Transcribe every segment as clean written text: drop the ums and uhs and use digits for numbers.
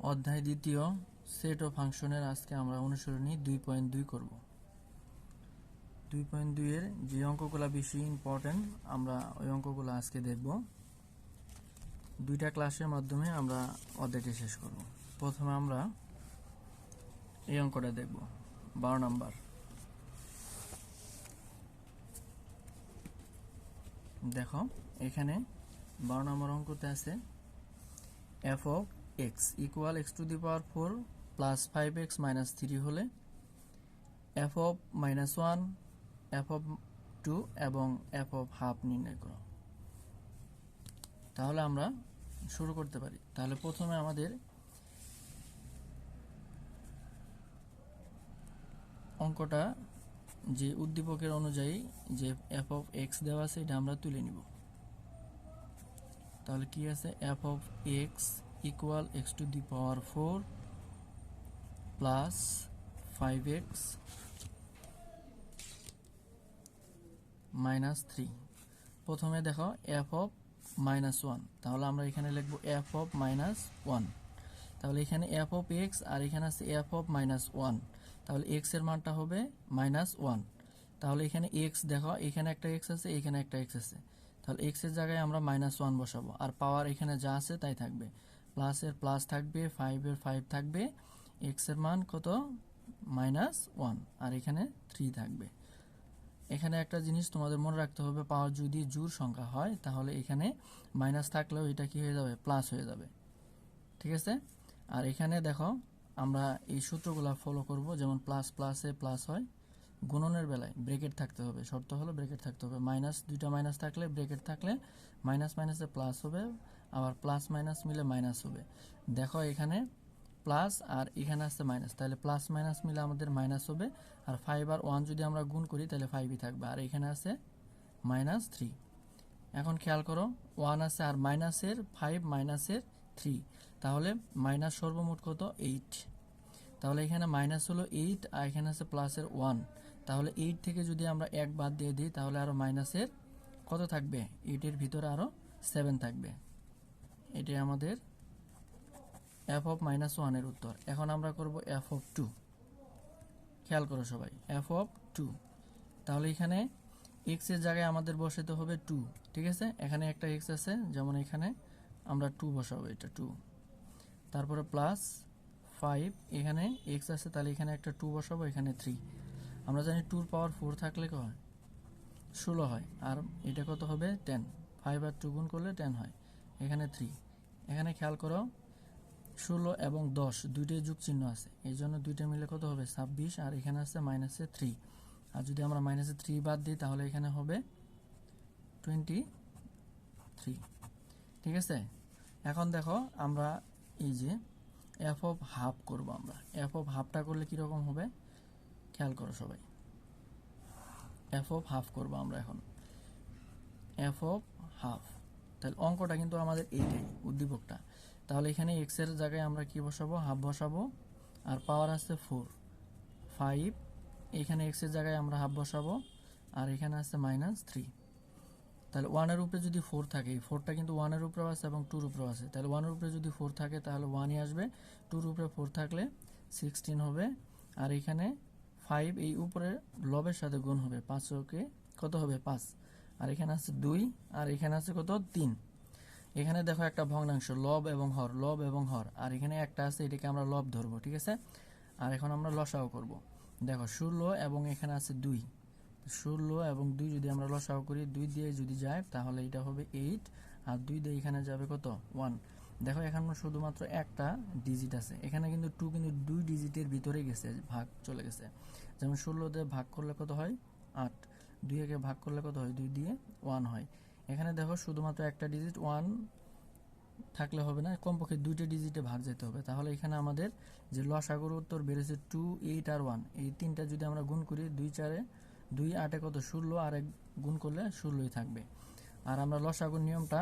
অধ্যায় দ্বিতীয় সেট ও ফাংশনের আজকে আমরা অনুসরণী 2.2 করব। 2.2 এর যে অঙ্কগুলো বেশি ইম্পর্টেন্ট আমরা ওই অঙ্কগুলো আজকে দেখব। দুইটা ক্লাসের মাধ্যমে আমরা অধ্যায়টি শেষ করব। প্রথমে আমরা এই অঙ্কটা দেখব, 12 নাম্বার। দেখো এখানে 12 নম্বর অঙ্কতে আছে f of x equal x to the power 4 plus 5x minus 3 হলে f of minus 1, f of 2 এবং f of half নির্ণয় করো। তাহলে আমরা শুরু করতে পারি। তাহলে প্রথমে আমাদের অঙ্কটা যে উদ্দীপকের অনুযায়ী যে f of x দেওয়া আছে এটা আমরা তুলে নিব। তাহলে কি আছে, f of x equal x to the power 4 plus 5x minus 3। প্রথমে দেখো f of minus 1, তাহলে আমরা এখানে লিখব f of minus 1। তাহলে এখানে f of x আর এখানে আছে f of minus 1, তাহলে x এর মানটা হবে minus 1। তাহলে এখানে x দেখো, এখানে একটা x আছে, এখানে একটা x আছে, তাহলে x এর জায়গায় আমরা minus 1 বসাবো। আর পাওয়ার এখানে যা আছে তাই থাকবে, প্লাস এর প্লাস থাকবে, 5 এর 5 থাকবে, x এর মান কত minus 1, আর এখানে 3 থাকবে। এখানে একটা জিনিস তোমাদের মনে রাখতে হবে, পাওয়ার যদি জোড় সংখ্যা হয় তাহলে এখানে মাইনাস থাকলেও এটা কি হয়ে যাবে, প্লাস হয়ে যাবে। ঠিক আছে। আর এখানে দেখো আমরা এই সূত্রগুলো ফলো করব, যেমন প্লাস প্লাসে প্লাস হয়, গুণনের বেলায় ব্র্যাকেট থাকতে হবে, শর্ত হলো ব্র্যাকেট থাকতে হবে। মাইনাস, দুইটা মাইনাস থাকলে ব্র্যাকেট থাকলে মাইনাস মাইনাসে প্লাস হবে, আবার প্লাস মাইনাস মিলে মাইনাস হবে। দেখো এখানে প্লাস আর এখানে আসছে মাইনাস, তাহলে প্লাস মাইনাস মিলে আমাদের মাইনাস হবে। আর 5 আর 1 যদি আমরা গুণ করি তাহলে 5ই থাকবে, আর এখানে আছে মাইনাস 3। এখন খেয়াল করো, 1 আছে আর মাইনাসের 5 মাইনাসের 3, তাহলে মাইনাস সর্বমোট কত 8। তাহলে এখানে মাইনাস হলো 8 আর এখানে আছে প্লাসের 1, তাহলে 8 থেকে যদি আমরা 1 বাদ দিয়ে দিই তাহলে আরো মাইনাসের কত থাকবে, 8 এর ভিতরে আরো 7 থাকবে। এটাই আমাদের f of minus 1 এর উত্তর। এখন আমরা করব f of 2। খেয়াল করো সবাই, f of 2। তাহলে এখানে x এর জায়গায় আমাদের বসাতে হবে 2। ঠিক আছে, এখানে একটা x আছে, যেমন এখানে আমরা 2 বসাবো, এটা 2। তারপরে প্লাস 5, এখানে x আছে, তাহলে এখানে একটা 2 বসাবো, এখানে 3। আমরা জানি 2 পাওয়ার 4 থাকলে কত হয়, 16 হয়, আর এটা কত হবে 10। 5 আর 2 গুণ করলে 10 হয়, এখানে 3। এখানে খেয়াল করো 16 এবং 10 দুইটাই যোগ চিহ্ন আছে, এই জন্য দুইটা মিলে কত হবে 26, আর এখানে আছে মাইনাসে 3। আর যদি আমরা মাইনাসে 3 বাদ দিই তাহলে এখানে হবে 23। ঠিক আছে। এখন দেখো আমরা এই যে f of হাফ করব, আমরা f of হাফটা করলে কিরকম হবে খেয়াল করো সবাই। f of হাফ করব আমরা এখন, f of হাফ। তাহলে অঙ্কটা কিন্তু আমাদের এইটাই উদ্দীপকটা। তাহলে এখানে x এর জায়গায় আমরা কি বসাবো, হাফ বসাবো, আর পাওয়ার আছে 4 5, এখানে x এর জায়গায় আমরা হাফ বসাবো, আর এখানে আছে মাইনাস 3। তাহলে 1 এর উপরে যদি 4 থাকে, এই 4টা কিন্তু 1 এর উপরেও আছে এবং 2 এর উপরেও আছে, তাহলে 1 এর উপরে যদি 4 থাকে তাহলে 1ই আসবে, 2 এর উপরে 4 থাকলে 16 হবে, আর এখানে 5 এই উপরে লবের সাথে গুণ হবে, 5 কে কত হবে 5, আর এখানে আছে 2, আর এখানে আছে কত 3। এখানে দেখো একটা ভগ্নাংশ, লব এবং হর, লব এবং হর, আর এখানে একটা আছে, এটাকে আমরা লব ধরবো। ঠিক আছে। আর এখন আমরা লসাও করব। দেখো 16 এবং এখানে আছে 2, 16 এবং 2 যদি আমরা লসাও করি, 2 দিয়ে যদি যায় তাহলে এটা হবে 8, আর 2 দিয়ে এখানে যাবে কত 1। দেখো এখানে শুধুমাত্র একটা ডিজিট আছে, এখানে কিন্তু 2 কিন্তু 2 ডিজিটের ভিতরে গেছে, ভাগ চলে গেছে। যেমন 16 দিয়ে ভাগ করলে কত হয় 8, 2 একে ভাগ করলে কত হয় 2 দিয়ে 1 হয়। এখানে দেখো শুধুমাত্র একটা ডিজিট 1 থাকলে হবে না, কমপক্ষে 2টা ডিজিটে ভাগ যেতে হবে। তাহলে এখানে আমাদের যে লসাগুর উত্তর বেরিয়েছে 2, 8 আর 1, এই তিনটা যদি আমরা গুণ করি, 2 4 2 8 কত 16, আর 1 গুণ করলে 16ই থাকবে। আর আমরা লসাগুর নিয়মটা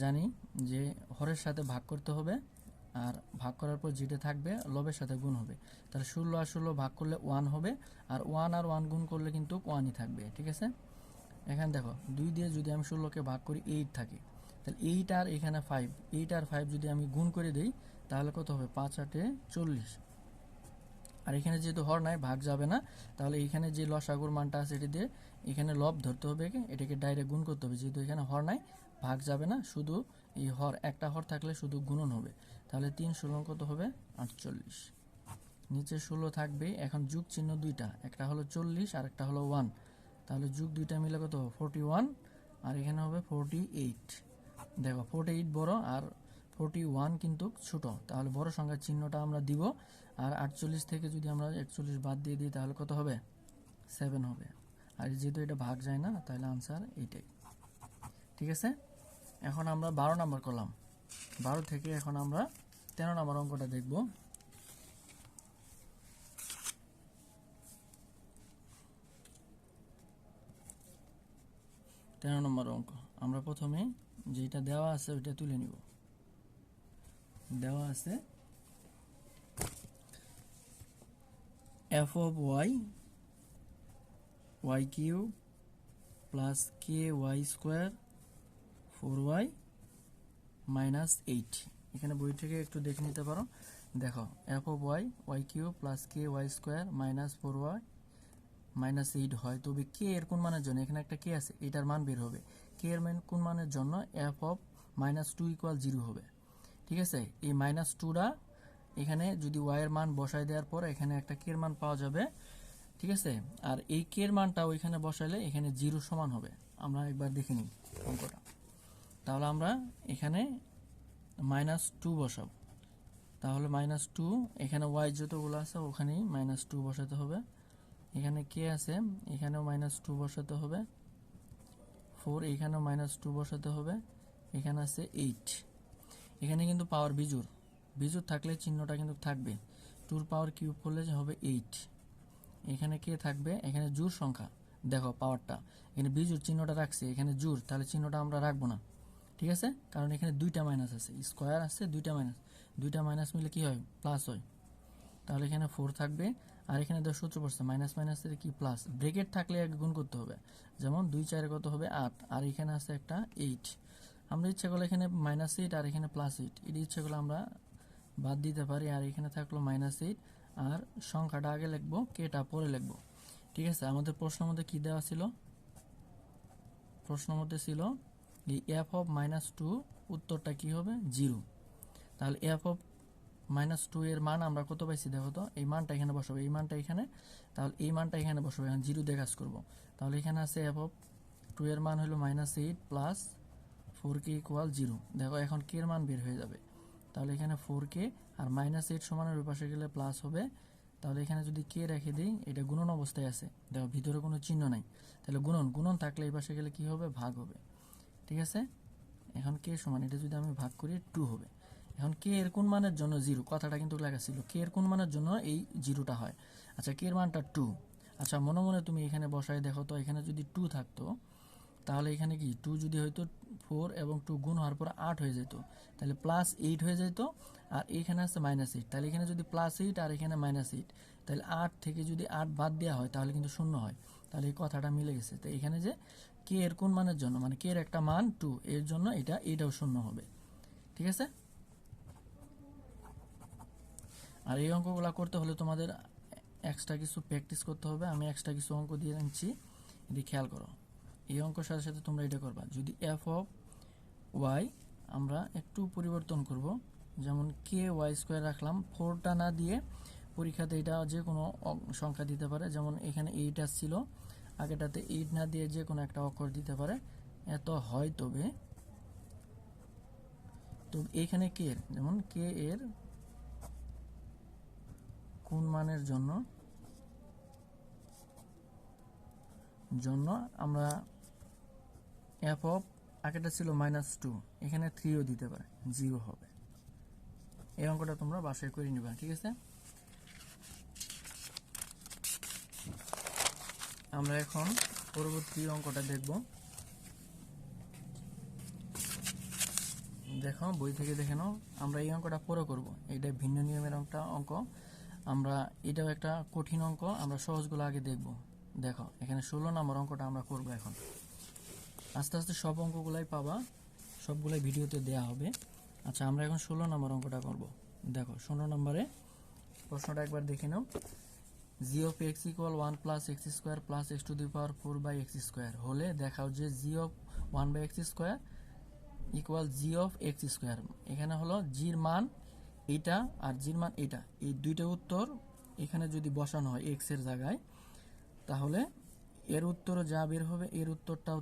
জানি যে হরের সাথে ভাগ করতে হবে, আর ভাগ করার পর যেটা থাকবে লবের সাথে গুণ হবে। তাহলে 16 আর 16 ভাগ করলে 1 হবে, আর 1 আর 1 গুণ করলে কিন্তু 1ই থাকবে। ঠিক আছে। এখানে দেখো 2 দিয়ে যদি আমি 16কে ভাগ করি 8 থাকে, তাহলে 8 আর এখানে 5, 8 আর 5 যদি আমি গুণ করে দিই তাহলে কত হবে 5 8 40। আর এখানে যেহেতু হর নাই ভাগ যাবে না, তাহলে এখানে যে লসাগুর মানটা আছে এটি দিয়ে এখানে লব ধরতে হবে, এটাকে ডাইরেক্ট গুণ করতে হবে। যেহেতু এখানে হর নাই ভাগ যাবে না, শুধু এই হর একটা হর থাকলে শুধু গুণন হবে। তাহলে 3 16 কত হবে 48। নিচে 16 থাকবে। এখন যোগ চিহ্ন দুইটা, একটা হলো 40 আর একটা হলো 1, তাহলে যোগ দুইটা মিলে কত 41 আর এখানে হবে 48। দেখো 48 বড় আর 41 কিন্তু ছোট, তাহলে বড় সংখ্যার চিহ্নটা আমরা দিব। আর 48 থেকে যদি আমরা 41 বাদ দিয়ে দিই তাহলে কত হবে 7 হবে। আর যেহেতু এটা ভাগ যায় না তাহলে আনসার এইটাই। ঠিক আছে, এখন আমরা 12 নম্বর করলাম। 12 থেকে এখন আমরা 13 নম্বর অঙ্কটা দেখব। 13 নম্বর অঙ্ক আমরা প্রথমে যেটা দেওয়া আছে ওইটা তুলে নিব। দেওয়া আছে f of y cube plus ky square 4y minus 8। এখানে বই থেকে একটু দেখে নিতে পারো। দেখো f of y cube plus ky square minus 4y minus 8 হয়, তবে k এর কোন মানের জন্য, এখানে একটা k আছে, এটার মান বের হবে। k এর মান কোন মানের জন্য f of -2 = 0 হবে। ঠিক আছে, এই -2টা এখানে যদি y এর মান বসায় দেওয়ার পর এখানে একটা k এর মান পাওয়া যাবে। ঠিক আছে, আর এই k এর মানটা ওইখানে বসাইলে এখানে 0 সমান হবে। আমরা একবার দেখে নিই অঙ্কটা। তাহলে আমরা এখানে -2 বসাবো। তাহলে -2 এখানে y যতগুলো আছে ওখানেই -2 বসাতে হবে। এখানে k আছে, এখানেও -2 বসাতে হবে। 4 এখানেও -2 বসাতে হবে। এখানে আছে 8। এখানে কিন্তু পাওয়ার বিজোড়, বিজোড় থাকলে চিহ্নটা কিন্তু থাকবে। 2 পাওয়ার কিউব করলে যে হবে 8। এখানে কে থাকবে, এখানে জোড় সংখ্যা। দেখো পাওয়ারটা এখানে বিজোড় চিহ্নটা রাখছে, এখানে জোড়, তাহলে চিহ্নটা আমরা রাখবো না। ঠিক আছে, কারণ এখানে দুইটা মাইনাস আছে, স্কোয়ার আছে, দুইটা মাইনাস মিলে কি হয় প্লাস হয়। তাহলে এখানে 4 থাকবে। আর এখানে সূত্র পড়ছে মাইনাস মাইনাসের কি প্লাস, ব্রেকেট থাকলে আগে গুণ করতে হবে। যেমন 2 4 কত হবে 8, আর এখানে আছে একটা 8। আমরা ইচ্ছা করলে এখানে -8 আর এখানে +8, এটা ইচ্ছা করলে আমরা বাদ দিতে পারি। আর এখানে থাকলো -8 আর সংখ্যাটা আগে লিখবো, কেটা পরে লিখবো। ঠিক আছে, আমাদের প্রশ্নের মধ্যে কি দেওয়া ছিল, প্রশ্নের মধ্যে ছিল এই f of -2 উত্তরটা কি হবে 0। তাহলে f of -2 এর মান আমরা কত পাইছি দেখো তো, এই মানটা এখানে বসাবো, এই মানটা এখানে, তাহলে এই মানটা এখানে বসাবো, এখন 0 দিয়ে কাজ করবো। তাহলে এখানে আছে f of 2 এর মান হলো -8 প্লাস 4k = 0। দেখো এখন k এর মান বের হয়ে যাবে। তাহলে এখানে 4k আর -8 সমানের ওই পাশে গেলে প্লাস হবে। তাহলে এখানে যদি k রেখে দিই, এটা গুণন অবস্থায় আছে, দেখো ভিতরে কোনো চিহ্ন নাই, তাহলে গুণন থাকলে এই পাশে গেলে কি হবে ভাগ হবে। ঠিক আছে, এখন k সমান, এটা যদি আমি ভাগ করি 2 হবে। এখন k এর কোন মানের জন্য 0, কথাটা কিন্তু লেখা ছিল, k এর কোন মানের জন্য এই 0টা হয়। আচ্ছা, k এর মানটা 2। আচ্ছা, মনে মনে তুমি এখানে বসায় দেখো তো, এখানে যদি 2 থাকতো তাহলে এখানে কি 2 যদি হয়তো 4 এবং 2 গুণ হওয়ার পর 8 হয়ে যেত, তাহলে +8 হয়ে যেত। আর এখানে আছে -8, তাহলে এখানে যদি +8 আর এখানে -8, তাহলে 8 থেকে যদি 8 বাদ দেওয়া হয় তাহলে কিন্তু 0 হয়। তাহলে এই কথাটা মিলে গেছে। তো এখানে যে k এর কোন মানের জন্য, মানে k এর একটা মান 2, এর জন্য এটাও 0 হবে। ঠিক আছে, আর এই অঙ্কগুলো করতে হলে তোমাদের এক্সট্রা কিছু প্র্যাকটিস করতে হবে। আমি এক্সট্রা কিছু অঙ্ক দিয়ে দিচ্ছি, এটি খেয়াল করো। এই অঙ্কের সাথে সাথে তোমরা এটা করবা। যদি f of y আমরা একটু পরিবর্তন করব, যেমন ky স্কোয়ার রাখলাম, 4টা না দিয়ে পরীক্ষাতে এটা যে কোনো সংখ্যা দিতে পারে। যেমন এখানে 8 আসছিল, আগেটাতে 8 না দিয়ে যে কোনো একটা অক্ষর দিতে পারে, এত হয়। তবে এখানে k এর, যেমন k এর কোন মানের জন্য আমরা f of, আগেটা ছিল -2, এখানে 3ও দিতে পারে, 0 হবে। এই অঙ্কটা তোমরা বাসায় করে নিবা। ঠিক আছে, আমরা এখন পরবর্তী অঙ্কটা দেখব। দেখো বই থেকে দেখে নাও, আমরা এই অঙ্কটা পরে করব, এটা ভিন্ন নিয়মের অঙ্ক। আমরা এটাও একটা কঠিন অঙ্ক, আমরা সহজগুলো আগে দেখব। দেখো এখানে 16 নম্বর অঙ্কটা আমরা করব। এখন আস্তে আস্তে সব অঙ্কগুলাই পাবা, সবগুলাই ভিডিওতে দেয়া হবে। আচ্ছা, আমরা এখন 16 নম্বর অঙ্কটা করব। দেখো 16 নম্বরে প্রশ্নটা একবার দেখে নাও। G of x equal 1 plus x square plus X to the power 4 by x square হলে দেখাও যে জি of 1 by x square equal G of x square. এখানে হলো জির মান এটা আর জির মান এটা, এই দুইটা উত্তর এখানে যদি বসানো হয় এক্স এর জায়গায়, তাহলে এর উত্তরও যা বের হবে এর উত্তরটাও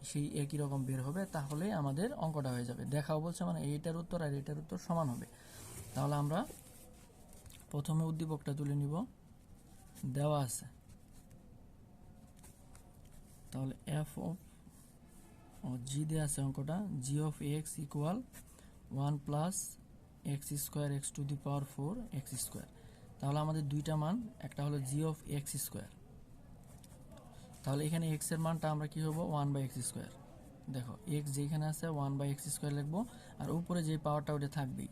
সেই একই রকম বের হবে, তাহলে আমাদের অঙ্কটা হয়ে যাবে। দেখাও বলছে মানে এইটার উত্তর আর এইটার উত্তর সমান হবে। তাহলে আমরা প্রথমে উদ্দীপকটা তুলে নিব, দেওয়া আছে। তাহলে এফ অফ জি দেওয়া আছে অঙ্কটা, g of x equal 1 plus x square x to the power 4 x square. তাহলে আমাদের দুইটা মান, একটা হলো জি অফ এক্স স্কোয়ার, তাহলে এখানে এক্স এর মানটা আমরা কি হবো 1 বাই এক্স স্কোয়ার। দেখো এক্স যেখানে আছে 1 বাই এক্স স্কোয়ার লিখবো, আর উপরে যে পাওয়ারটা ওটা থাকবেই,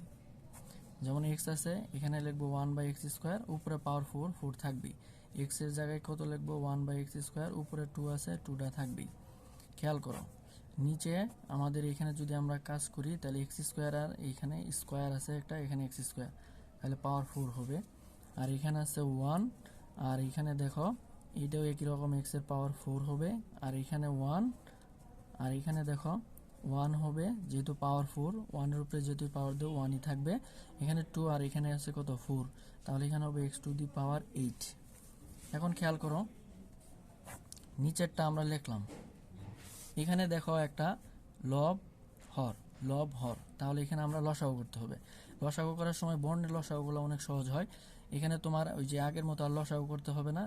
যেমন এক্স আছে এখানে লিখবো 1 বাই এক্স স্কোয়ার, উপরে পাওয়ার 4 থাকবেই। এক্স এর জায়গায় কত লিখবো 1 বাই এক্স স্কোয়ার, উপরে 2 আছে 2টা থাকবেই। খেয়াল করো নিচে আমাদের এখানে যদি আমরা কাজ করি তাহলে এক্স স্কোয়ার আর এইখানে স্কোয়ার আছে একটা, এখানে এক্স স্কোয়ার, তাহলে পাওয়ার 4 হবে। আর এখানে আছে 1, আর এখানে দেখো এটাও একই রকম এক্স এর পাওয়ার 4 হবে, আর এখানে 1, আর এখানে দেখো 1 হবে, যেহেতু পাওয়ার 4, 1 এর উপরে যেহেতু পাওয়ার দেবো 1ই থাকবে। এখানে 2 আর এখানে আছে কত 4, তাহলে এখানে হবে এক্স টু দি পাওয়ার 8। এখন খেয়াল করো নিচেরটা আমরা লিখলাম, এখানে দেখো একটা লব হর, তাহলে এখানে আমরা লসাগু করতে হবে। লসাগু করার সময় বর্ণের লসাগুগুলো অনেক সহজ হয়, এখানে তোমার ওই যে আগের মতো আর লসাগু করতে হবে না।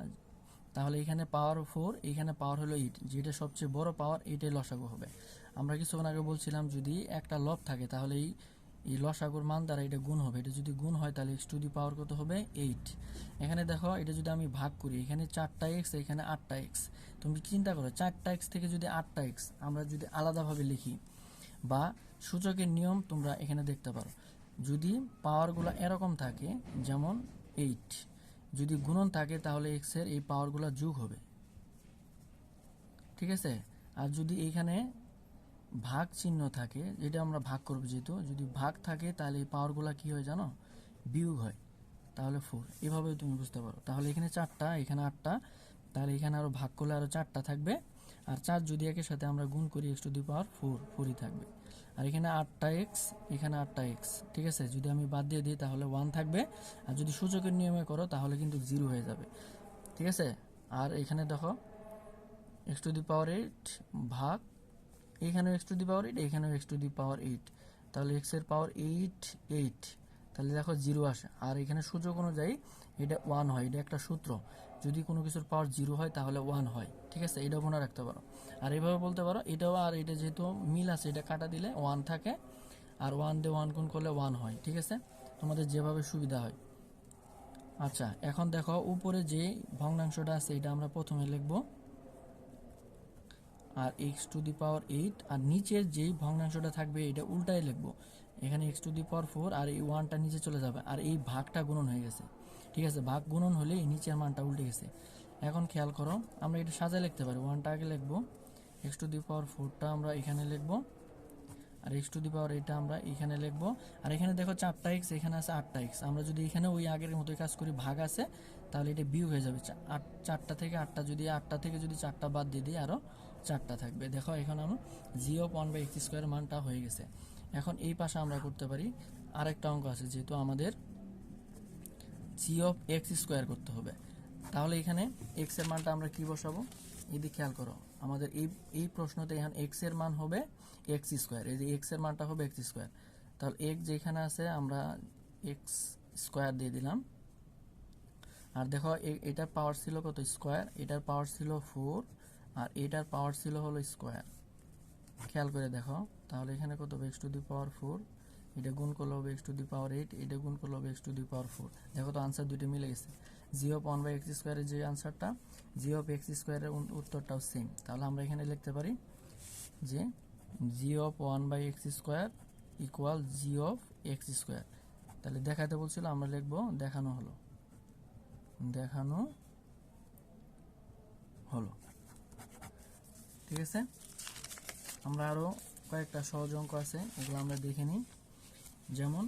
তাহলে এখানে পাওয়ার 4, এখানে পাওয়ার হলো 8, যেটা সবচেয়ে বড় পাওয়ার এইটাই লসাগু হবে। আমরা কিছুক্ষণ আগে বলছিলাম যদি একটা লব থাকে তাহলে এই লসাগুর মান দ্বারা এটা গুণ হবে, এটা যদি গুণ হয় তাহলে এক্স টু দি পাওয়ার কত হবে 8। এখানে দেখো এটা যদি আমি ভাগ করি, এখানে 4টা এক্স, এখানে 8টা এক্স। তুমি চিন্তা করো 4টা এক্স থেকে যদি 8টা এক্স আমরা যদি আলাদাভাবে লিখি, বা সূচকের নিয়ম তোমরা এখানে দেখতে পারো, যদি পাওয়ারগুলো এরকম থাকে যেমন 8, যদি গুণন থাকে তাহলে এক্স এর এই পাওয়ারগুলো যোগ হবে, ঠিক আছে। আর যদি এখানে ভাগ চিহ্ন থাকে, যেটা আমরা ভাগ করব, যেহেতু যদি ভাগ থাকে তাহলে এই পাওয়ারগুলো কি হয় জানো, বিয়োগ হয়, তাহলে 4। এভাবে তুমি বুঝতে পারো। তাহলে এখানে 4টা, এখানে 8টা, তাহলে এখানে আরো ভাগ করলে আরো 4টা থাকবে, আর 4 যদি একের সাথে আমরা গুণ করি এক্স টু দি পাওয়ার 4ই থাকবে। আর এখানে 8টা এক্স, এখানে 8টা এক্স, ঠিক আছে। যদি আমি বাদ দিয়ে দিই তাহলে 1 থাকবে, আর যদি সূচকের নিয়মে করো তাহলে কিন্তু 0 হয়ে যাবে, ঠিক আছে। আর এখানে দেখো এক্স টু দি পাওয়ার 8 ভাগ, এখানেও এক্স টু দি পাওয়ার 8, এখানেও এক্স টু দি পাওয়ার 8, তাহলে এক্স এর পাওয়ার 8, তাহলে দেখো 0 আসে। আর এখানে সূচক অনুযায়ী এটা 1 হয়, এটা একটা সূত্র, যদি কোনো কিছুর পাওয়ার 0 হয় তাহলে 1 হয়, ঠিক আছে। এটা মনে রাখতে পারো। আর এইভাবে বলতে পারো এটাও আর এটা যেহেতু মিল আছে, এটা কাটা দিলে 1 থাকে, আর 1 দিয়ে 1 গুণ করলে 1 হয়, ঠিক আছে। তোমাদের যেভাবে সুবিধা হয়। আচ্ছা এখন দেখো উপরে যে ভগ্নাংশটা আছে এটা আমরা প্রথমে লিখবো, আর এক্স টু দি পাওয়ার 8, আর নিচের যেই ভগ্নাংশটা থাকবে এটা উল্টায় লিখবো, এখানে এক্স টু দি পাওয়ার 4, আর এই 1টা নিচে চলে যাবে, আর এই ভাগটা গুণন হয়ে গেছে, ঠিক আছে। ভাগ গুণন হলে এই নিচের মানটা উল্টে গেছে। এখন খেয়াল করো আমরা এটা সাজায় লিখতে পারি, 1টা আগে লিখবো, এক্স টু দি পাওয়ার 4টা আমরা এখানে লিখবো, আর এক্স টু দি পাওয়ার এটা আমরা এখানে লিখবো। আর এখানে দেখো 4টা এক্স, এখানে আছে 8টা এক্স, আমরা যদি এখানে ওই আগের মতোই কাজ করি, ভাগ আছে, তাহলে এটা বিয়োগ হয়ে যাবে। 4টা থেকে 8টা, যদি 8টা থেকে যদি 4টা বাদ দিয়ে দিই আরও 4টা থাকবে। দেখো এখন আমরা জি অফ 1 বাই এক্স স্কোয়ার মানটা হয়ে গেছে। এখন এই পাশে আমরা করতে পারি আরেকটা অঙ্ক আছে, যেহেতু আমাদের জি অফ এক্স স্কোয়ার করতে হবে, তাহলে এখানে এক্স এর মানটা আমরা কি বসাবো, এদিকে খেয়াল করো। আমাদের এই প্রশ্নতে এখন এক্স এর মান হবে এক্স স্কোয়ার, এই যে এক্স এর মানটা হবে এক্স স্কোয়ার, তাহলে এক্স যেখানে আছে আমরা এক্স স্কোয়ার দিয়ে দিলাম। আর দেখো এটার পাওয়ার ছিল কত স্কোয়ার, এটার পাওয়ার ছিল 4, আর এটার পাওয়ার ছিল হলো স্কোয়ার। খেয়াল করে দেখো তাহলে এখানে কত হবে এক্স টু দি পাওয়ার 4, এটা গুণ করলে হবে এক্স টু দি পাওয়ার 8, এটা গুণ করলে হবে এক্স টু দি পাওয়ার 4। দেখো তো আনসার দুটো মিলে গেছে। জি অফ 1 বাই এক্স স্কোয়ারের যে আনসারটা, জি অফ এক্স স্কোয়ারের উত্তরটাও সেম। তাহলে আমরা এখানে লিখতে পারি যে জি of 1 by x square equal G of x square. তাহলে দেখাতে বলছিল, আমরা লিখবো দেখানো হলো, দেখানো হলো, ঠিক আছে। আমরা আরও কয়েকটা সহজ অঙ্ক আছে, এগুলো আমরা দেখে নিই। যেমন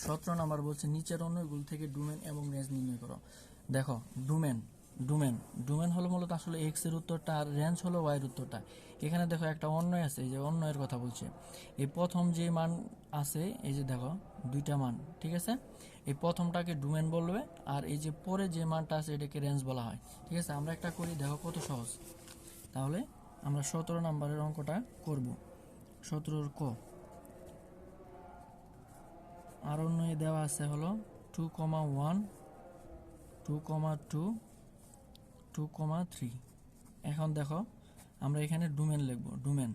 17 নাম্বার বলছে নিচের অন্যগুলো থেকে ডোমেন এবং রেঞ্জ নির্ণয় করো। দেখো ডোমেন ডোমেন ডোমেন হলো মূলত আসলে এক্স এর উত্তরটা, আর রেঞ্জ হলো ওয়াই এর উত্তরটা। এখানে দেখো একটা অন্যয় আছে, এই যে অন্যয়ের কথা বলছে। এই প্রথম যে মান আছে, এই যে দেখো দুইটা মান, ঠিক আছে, এই প্রথমটাকে ডোমেন বলবে, আর এই যে পরে যে মানটা আছে এটাকে রেঞ্জ বলা হয়। ঠিক আছে, আমরা একটা করি, দেখো কত সহজ। তাহলে আমরা 17 নাম্বারের অঙ্কটা করব। 17 ক আর অন্যয় দেওয়া আছে হলো 2,1 2,2 2,3। এখন দেখো আমরা এখানে ডোমেন লিখব, ডোমেন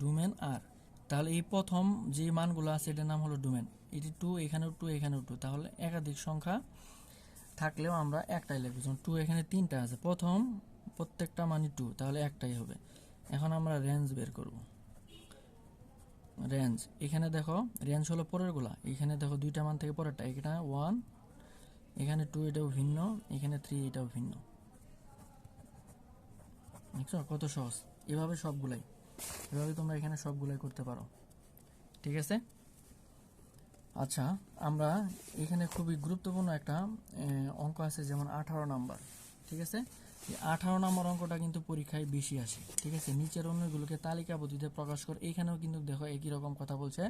ডোমেন আর তাহলে এই প্রথম যে মানগুলো আছে এটার নাম হলো ডোমেন। এটি 2, এখানেও 2, এখানেও 2, তাহলে একাধিক সংখ্যা থাকলেও আমরা একটাই লিখব। যেমন 2 এখানে 3টা আছে, প্রথম প্রত্যেকটা মানই 2, তাহলে একটাই হবে। এখন আমরা রেঞ্জ বের করব। রেঞ্জ এখানে দেখো রেঞ্জ হলো পরেরগুলা, এখানে দেখো দুইটা মান থেকে পরেরটা, এখানে 1, এখানে 2, এটাও ভিন্ন, এখানে 3, এটাও ভিন্ন। বুঝছো কত সহজ? এভাবে সবগুলাই, এভাবে তোমরা এখানে সবগুলাই করতে পারো। ঠিক আছে, আচ্ছা আমরা এখানে খুবই গুরুত্বপূর্ণ একটা অঙ্ক আছে, যেমন 18 নাম্বার। ঠিক আছে, এই 18 নম্বর অঙ্কটা কিন্তু পরীক্ষায় বেশি আসে। ঠিক আছে, নিচের অন্যগুলোকে তালিকা পদ্ধতিতে প্রকাশ করে। এইখানেও কিন্তু দেখো একই রকম কথা বলছে,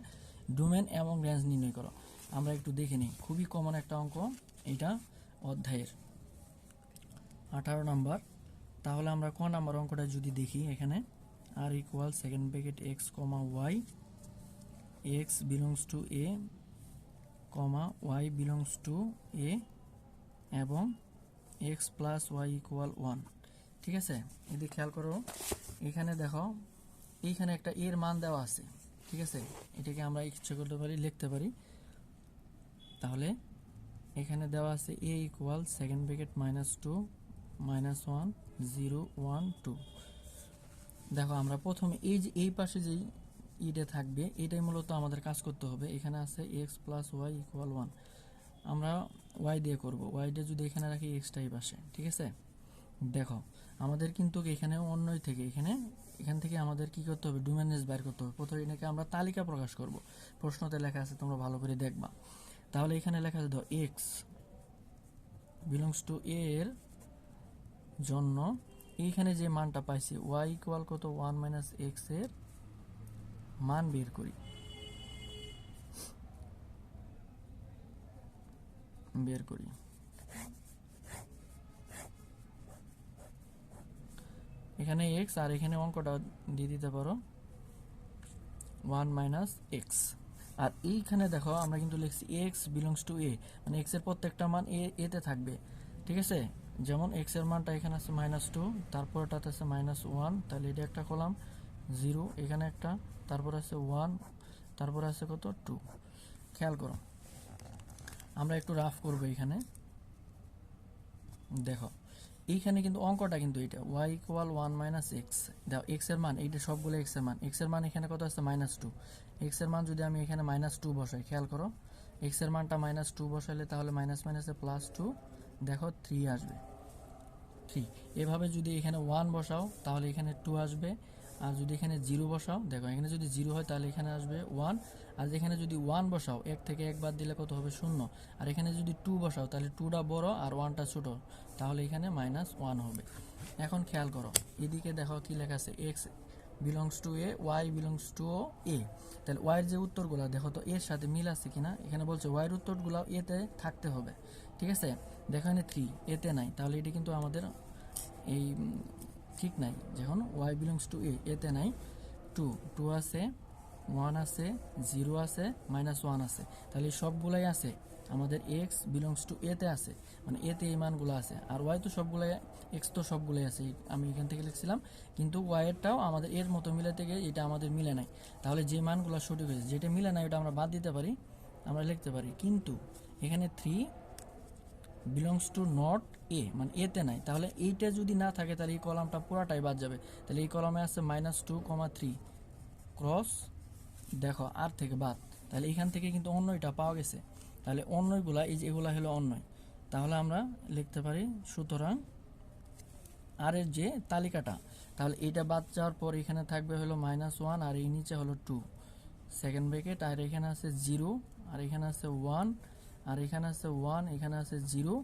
ডোমেন এবং রেঞ্জ নির্ণয় করো। আমরা একটু দেখে নিই, খুবই কমন একটা অঙ্ক এটা অধ্যায়ের 18 নাম্বার। তাহলে আমরা ক নাম্বার অঙ্কটা যদি দেখি, এখানে আর equal second bracket x comma y, x belongs to A comma y belongs to A এবং এক্স প্লাস ওয়াই ইকুয়াল 1। ঠিক আছে, এদিকে খেয়াল করো, এখানে দেখো এইখানে একটা এর মান দেওয়া আছে। ঠিক আছে, এটাকে আমরা ইচ্ছে করতে পারি, লিখতে পারি। তাহলে এখানে দেওয়া আছে এ ইকুয়াল সেকেন্ড ব্র্যাকেট -2 -1 0 1 2। দেখো আমরা প্রথমে এই যে এই পাশে যেই ইটা থাকবে এটাই মূলত আমাদের কাজ করতে হবে। এখানে আছে এক্স প্লাস ওয়াই ইকুয়াল 1, আমরা ওয়াই দিয়ে করব। ওয়াইটা যদি এখানে রাখি, এক্সটাই পাশে। ঠিক আছে, দেখো আমাদের কিন্তু এখানে অন্যই থেকে এখান থেকে আমাদের কি করতে হবে, ডোমেনেজ বের করতে হবে। প্রথমে এটাকে আমরা তালিকা প্রকাশ করব, প্রশ্নতে লেখা আছে, তোমরা ভালো করে দেখবা। তাহলে এখানে লেখা আছে, ধর এক্স বিলংস টু এ এর জন্য এইখানে যে মানটা পাইছি ওয়াই ইকুয়াল কত 1 মাইনাস এক্স এর মান বের করি। এখানে এক্স আর এখানে অঙ্কটা দিয়ে দিতে পারো 1 মাইনাস এক্স। আর এইখানে দেখো আমরা কিন্তু লিখছি এক্স বিলংস টু এ, মানে এক্স এর প্রত্যেকটা মান এতে থাকবে। ঠিক আছে, যেমন এক্স এর মানটা এখানে আছে -2, তারপরটাতে আছে -1, তাহলে এটা একটা কলাম 0, এখানে একটা, তারপর আছে 1, তারপর আছে কত 2। খেয়াল করো, আমরা একটু রাফ করবো এখানে। দেখো এইখানে কিন্তু অঙ্কটা কিন্তু এটা y ইকুয়াল 1 মাইনাস এক্স। দাও এক্স এর মান, এইটা সবগুলো এক্স এর মান। এক্স এর মান এখানে কত আছে -2, এক্স এর মান যদি আমি এখানে -2 বসাই, খেয়াল করো এক্স এর মানটা -2 বসাইলে তাহলে মাইনাস মাইনাসে +2, দেখো 3 আসবে, 3। এভাবে যদি এখানে 1 বসাও তাহলে এখানে 2 আসবে, আর যদি এখানে 0 বসাও, দেখো এখানে যদি 0 হয় তাহলে এখানে আসবে 1, আর এখানে যদি 1 বসাও, 1 থেকে 1 বাদ দিলে কত হবে 0, আর এখানে যদি 2 বসাও তাহলে 2টা বড় আর 1টা ছোট, তাহলে এখানে -1 হবে। এখন খেয়াল করো এদিকে দেখো কি লেখা আছে, x belongs to A y belongs to A. তাহলে ওয়াইয়ের যে উত্তরগুলো দেখো তো এর সাথে মিল আছে কিনা। এখানে বলছে ওয়াইয়ের উত্তরগুলো এতে থাকতে হবে। ঠিক আছে, দেখো এখানে 3 এতে নাই, তাহলে এটি কিন্তু আমাদের এই ঠিক নাই। যখন ওয়াই বিলংস টু এ এতে নাই, 2 আছে, 1 আছে, 0 আছে, -1 আছে, তাহলে সবগুলাই আছে আমাদের এক্স বিলংস টু এতে আছে, মানে এতে এই মানগুলো আছে। আর ওয়াই তো সবগুলাই, এক্স তো সবগুলাই আছে, আমি এখান থেকে লিখছিলাম। কিন্তু ওয়াইয়েরটাও আমাদের এর মতো মিলে থেকে এটা আমাদের মিলে নাই, তাহলে যে মানগুলো সঠিক হয়েছে, যেটা মিলে নাই ওটা আমরা বাদ দিতে পারি, আমরা লিখতে পারি। কিন্তু এখানে 3 বিলংস টু নট এ, মানে এতে নাই, তাহলে এইটা যদি না থাকে তাহলে এই কলামটা পুরাটাই বাদ যাবে। তাহলে এই কলামে আছে -2,3 ক্রস, দেখো আর থেকে বাদ, তাহলে এখান থেকে কিন্তু অন্যটা পাওয়া গেছে। তাহলে অন্যগুলা এই যে এগুলা হলো অন্যয়, তাহলে আমরা লিখতে পারি সুতরাং আর এর যে তালিকাটা, তাহলে এইটা বাদ যাওয়ার পর এখানে থাকবে হলো -1 আর এই নিচে হলো 2 সেকেন্ড ব্র্যাকেট, আর এখানে আছে 0 আর এখানে আছে 1, আর এখানে আছে 1, এখানে আছে 0,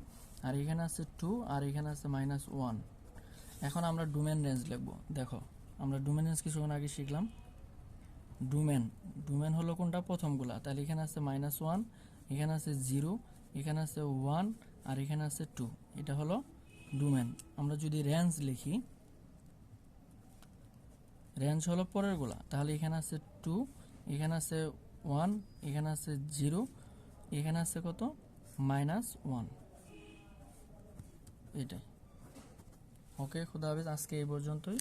আর এখানে আছে 2, আর এখানে আছে -1। এখন আমরা ডোমেন রেঞ্জ লিখব। দেখো আমরা ডোমেন রেঞ্জ কিছুক্ষণ আগে শিখলাম। ডোমেন হলো কোনটা? প্রথমগুলা। তাহলে এখানে আছে -1, এখানে আছে 0, এখানে আছে 1, আর এখানে আছে 2। এটা হলো ডোমেন। আমরা যদি রেঞ্জ লিখি, রেঞ্জ হলো পরেরগুলা। তাহলে এখানে আছে 2, এখানে আছে 1, এখানে আছে 0, এখানে আছে কত? -1। এটাই। ওকে, খুদা হাফেজ। আজকে এই পর্যন্তই।